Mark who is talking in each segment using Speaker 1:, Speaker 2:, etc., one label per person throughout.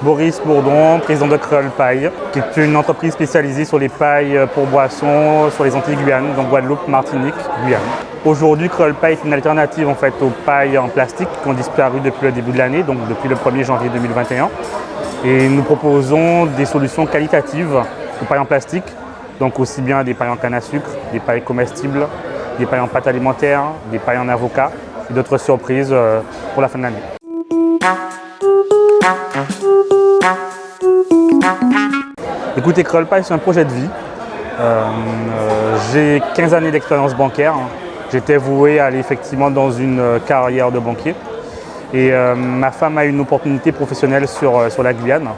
Speaker 1: Boris Bourdon, président de Créole Paille, qui est une entreprise spécialisée sur les pailles pour boissons sur les Antilles Guyane, donc Guadeloupe, Martinique, Guyane. Aujourd'hui, Créole Paille est une alternative en fait, aux pailles en plastique qui ont disparu depuis le début de l'année, donc depuis le 1er janvier 2021. Et nous proposons des solutions qualitatives aux pailles en plastique, donc aussi bien des pailles en canne à sucre, des pailles comestibles, des pailles en pâte alimentaire, des pailles en avocat et d'autres surprises pour la fin de l'année. Écoutez, Créole Paille, c'est un projet de vie. J'ai 15 années d'expérience bancaire. J'étais voué à aller effectivement dans une carrière de banquier. Et ma femme a eu une opportunité professionnelle sur la Guyane.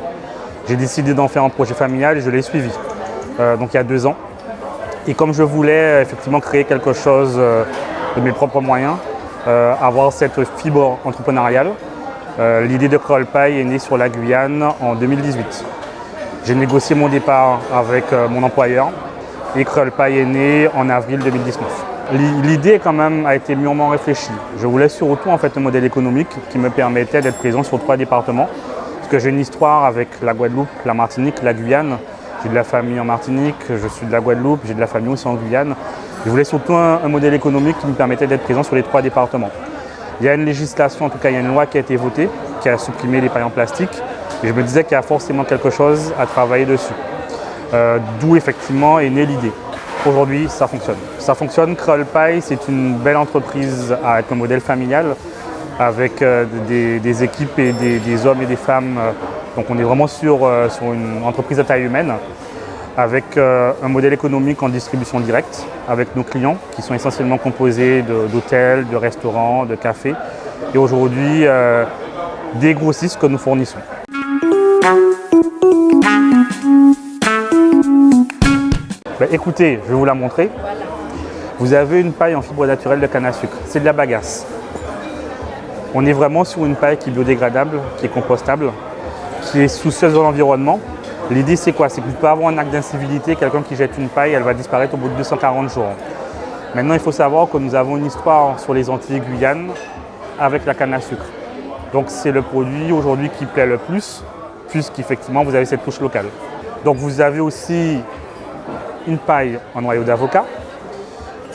Speaker 1: J'ai décidé d'en faire un projet familial et je l'ai suivi. Donc il y a 2 ans. Et comme je voulais effectivement créer quelque chose de mes propres moyens, avoir cette fibre entrepreneuriale, l'idée de Créole Paille est née sur la Guyane en 2018. J'ai négocié mon départ avec mon employeur et Créole Paille est né en avril 2019. L'idée quand même a été mûrement réfléchie. Je voulais surtout en fait un modèle économique qui me permettait d'être présent sur 3 départements. Parce que j'ai une histoire avec la Guadeloupe, la Martinique, la Guyane. J'ai de la famille en Martinique, je suis de la Guadeloupe, j'ai de la famille aussi en Guyane. Je voulais surtout un modèle économique qui me permettait d'être présent sur les 3 départements. Il y a une législation, en tout cas il y a une loi qui a été votée, qui a supprimé les pailles en plastique. Et je me disais qu'il y a forcément quelque chose à travailler dessus. D'où effectivement est née l'idée. Aujourd'hui, ça fonctionne. Ça fonctionne. Créole Paille, c'est une belle entreprise avec un modèle familial, avec des équipes et des hommes et des femmes. Donc on est vraiment sur une entreprise à taille humaine, avec un modèle économique en distribution directe, avec nos clients qui sont essentiellement composés d'hôtels, de restaurants, de cafés. Et aujourd'hui, des grossistes que nous fournissons. Écoutez, je vais vous la montrer. Vous avez une paille en fibre naturelle de canne à sucre. C'est de la bagasse. On est vraiment sur une paille qui est biodégradable, qui est compostable, qui est soucieuse de l'environnement. L'idée, c'est quoi? C'est que vous pouvez avoir un acte d'incivilité, quelqu'un qui jette une paille, elle va disparaître au bout de 240 jours. Maintenant, il faut savoir que nous avons une histoire sur les Antilles Guyane avec la canne à sucre. Donc, c'est le produit aujourd'hui qui plaît le plus, puisqu'effectivement, vous avez cette touche locale. Donc, vous avez aussi une paille en noyau d'avocat.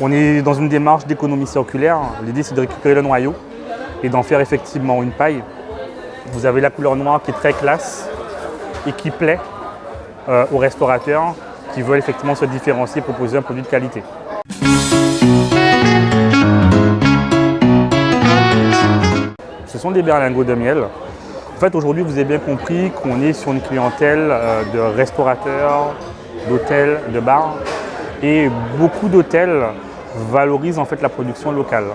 Speaker 1: On est dans une démarche d'économie circulaire. L'idée, c'est de récupérer le noyau et d'en faire effectivement une paille. Vous avez la couleur noire qui est très classe et qui plaît aux restaurateurs qui veulent effectivement se différencier et proposer un produit de qualité. Ce sont des berlingots de miel. En fait, aujourd'hui, vous avez bien compris qu'on est sur une clientèle de restaurateurs, d'hôtels, de bars. Et beaucoup d'hôtels valorisent en fait la production locale.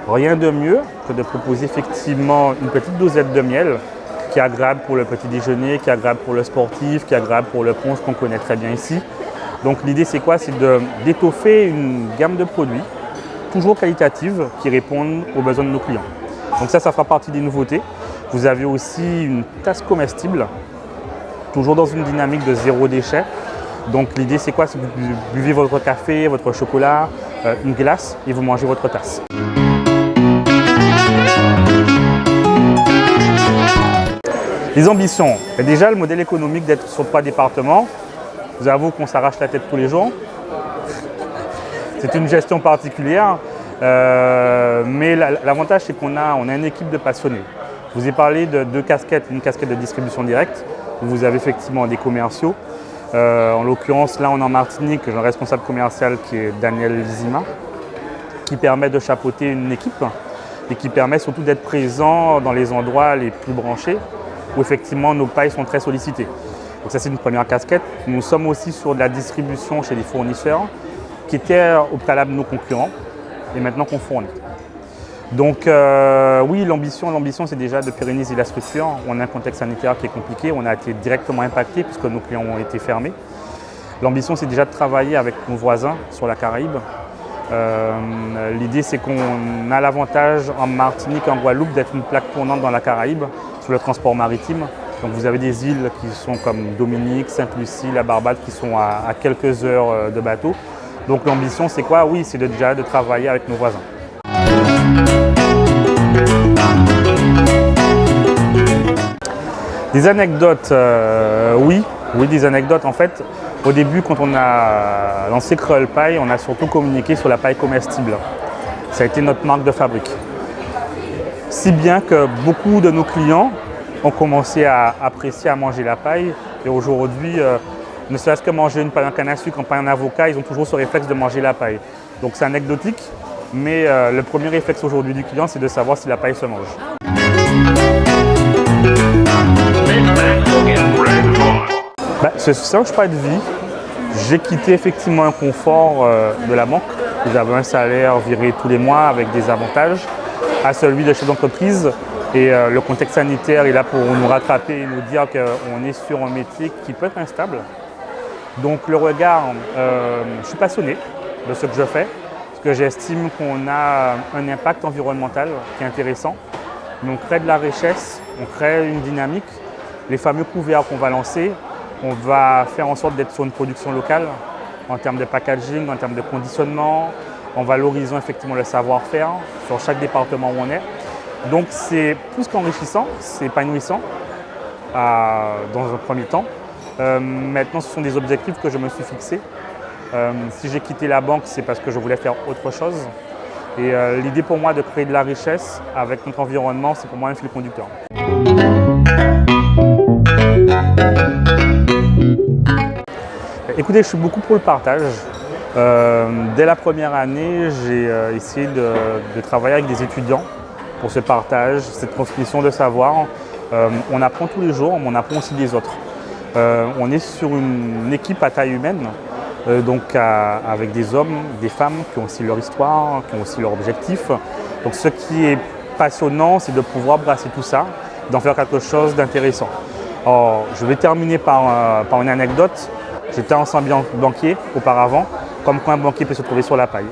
Speaker 1: Rien de mieux que de proposer effectivement une petite dosette de miel qui est agréable pour le petit déjeuner, qui est agréable pour le sportif, qui est agréable pour le punch qu'on connaît très bien ici. Donc l'idée c'est quoi? C'est d'étoffer une gamme de produits, toujours qualitatives, qui répondent aux besoins de nos clients. Donc ça fera partie des nouveautés. Vous avez aussi une tasse comestible, toujours dans une dynamique de 0 déchet. Donc l'idée c'est quoi? C'est que vous buvez votre café, votre chocolat, une glace et vous mangez votre tasse. Les ambitions. Et déjà le modèle économique d'être sur 3 départements, je vous avoue qu'on s'arrache la tête tous les jours. C'est une gestion particulière, mais l'avantage c'est qu'on a une équipe de passionnés. Je vous ai parlé de 2 casquettes, une casquette de distribution directe, où vous avez effectivement des commerciaux. En l'occurrence, là, on est en Martinique, j'ai un responsable commercial qui est Daniel Lizima, qui permet de chapeauter une équipe et qui permet surtout d'être présent dans les endroits les plus branchés où effectivement nos pailles sont très sollicitées. Donc ça, c'est une première casquette. Nous sommes aussi sur de la distribution chez des fournisseurs qui étaient au préalable nos concurrents et maintenant qu'on fournit. Donc oui, l'ambition, c'est déjà de pérenniser la structure. On a un contexte sanitaire qui est compliqué, on a été directement impacté puisque nos clients ont été fermés. L'ambition, c'est déjà de travailler avec nos voisins sur la Caraïbe. L'idée, c'est qu'on a l'avantage en Martinique et en Guadeloupe d'être une plaque tournante dans la Caraïbe sur le transport maritime. Donc vous avez des îles qui sont comme Dominique, Sainte-Lucie, la Barbade qui sont à quelques heures de bateau. Donc l'ambition, c'est quoi? Oui, c'est déjà de travailler avec nos voisins. Des anecdotes, oui, des anecdotes. En fait, au début, quand on a lancé Creole Paille, on a surtout communiqué sur la paille comestible. Ça a été notre marque de fabrique. Si bien que beaucoup de nos clients ont commencé à apprécier à manger la paille. Et aujourd'hui, ne serait-ce que manger une paille en canne à sucre, une paille en avocat, ils ont toujours ce réflexe de manger la paille. Donc c'est anecdotique, mais le premier réflexe aujourd'hui du client, c'est de savoir si la paille se mange. C'est un choix de vie. J'ai quitté effectivement un confort de la banque. J'avais un salaire viré tous les mois avec des avantages, à celui de chef d'entreprise. Et le contexte sanitaire est là pour nous rattraper et nous dire qu'on est sur un métier qui peut être instable. Donc le regard, je suis passionné de ce que je fais, parce que j'estime qu'on a un impact environnemental qui est intéressant. Mais on crée de la richesse, on crée une dynamique. Les fameux couverts qu'on va lancer, on va faire en sorte d'être sur une production locale en termes de packaging, en termes de conditionnement, en valorisant effectivement le savoir-faire sur chaque département où on est. Donc c'est plus qu'enrichissant, c'est épanouissant dans un premier temps. Maintenant, ce sont des objectifs que je me suis fixés. Si j'ai quitté la banque, c'est parce que je voulais faire autre chose. Et l'idée pour moi de créer de la richesse avec notre environnement, c'est pour moi un fil conducteur. Écoutez, je suis beaucoup pour le partage. Dès la première année, j'ai essayé de travailler avec des étudiants pour ce partage, cette transmission de savoir. On apprend tous les jours, mais on apprend aussi des autres. On est sur une équipe à taille humaine, donc avec des hommes, des femmes qui ont aussi leur histoire, qui ont aussi leurs objectifs. Donc ce qui est passionnant, c'est de pouvoir brasser tout ça, d'en faire quelque chose d'intéressant. Alors, je vais terminer par une anecdote. J'étais ancien banquier auparavant, comme quoi un banquier peut se trouver sur la paille.